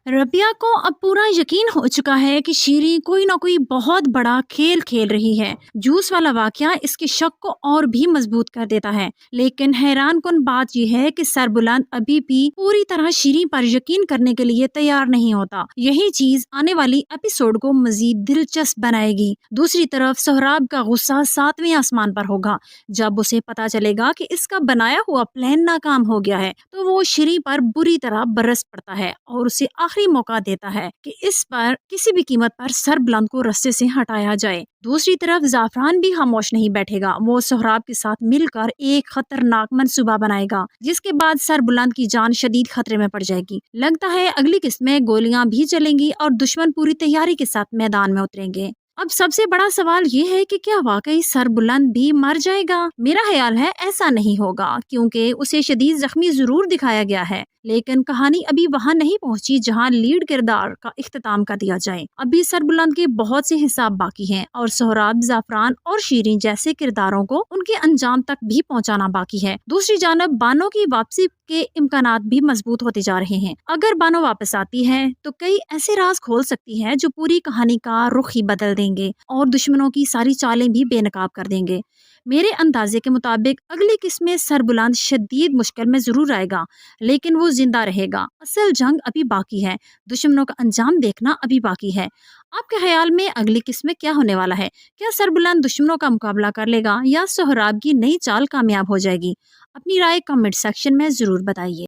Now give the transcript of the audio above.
रबिया को अब पूरा यकीन हो चुका है कि शीरी कोई ना कोई बहुत बड़ा खेल खेल रही है। जूस वाला वाकया इसके शक को और भी मजबूत कर देता है। लेकिन हैरान कुन बात यह है कि सरबुलंद अभी भी पूरी तरह शीरी पर यकीन करने के लिए तैयार नहीं होता। यही चीज आने वाली एपिसोड को मजीद दिलचस्प बनाएगी। दूसरी तरफ सोहराब का गुस्सा 7वें आसमान पर होगा जब उसे पता चलेगा कि इसका बनाया हुआ प्लान नाकाम हो गया है। तो वो शीरी पर बुरी तरह बरस पड़ता है और उसे आखिरी मौका देता है कि इस पर किसी भी कीमत पर सरबुलंद को रास्ते से हटाया जाए। दूसरी तरफ जाफरान भी खामोश नहीं बैठेगा। वो सोहराब के साथ मिलकर एक खतरनाक मंसूबा बनाएगा जिसके बाद सरबुलंद की जान शदीद खतरे में पड़ जाएगी। लगता है अगली किस्त में गोलियां भी चलेंगी और दुश्मन पूरी तैयारी के साथ मैदान में उतरेंगे। अब सबसे बड़ा सवाल ये है कि क्या वाकई सरबुलंद भी मर जाएगा। मेरा ख्याल है ऐसा नहीं होगा क्योंकि उसे शदीद जख्मी जरूर दिखाया गया है, लेकिन कहानी अभी वहां नहीं पहुंची जहां लीड किरदार का इख्तिताम कर दिया जाए। अभी सरबुलंद के बहुत से हिसाब बाकी हैं और सोहराब, जाफरान और शीरीन जैसे किरदारों को उनके अंजाम तक भी पहुंचाना बाकी है। दूसरी जानब बानो की वापसी के इम्कानात भी मजबूत होते जा रहे हैं। अगर बानो वापस आती है तो कई ऐसे राज खोल सकती है जो पूरी कहानी का रुख ही बदल देंगे और दुश्मनों की सारी चालें भी बेनकाब कर देंगे। मेरे अंदाजे के मुताबिक अगली किस्त में सरबुलंद शदीद मुश्किल में जरूर आएगा, लेकिन वो जिंदा रहेगा। असल जंग अभी बाकी है, दुश्मनों का अंजाम देखना अभी बाकी है। आपके ख्याल में अगली किस्त में क्या होने वाला है? क्या सरबुलंद दुश्मनों का मुकाबला कर लेगा या सोहराब की नई चाल कामयाब हो जाएगी? अपनी राय कमेंट सेक्शन में जरूर बताइए।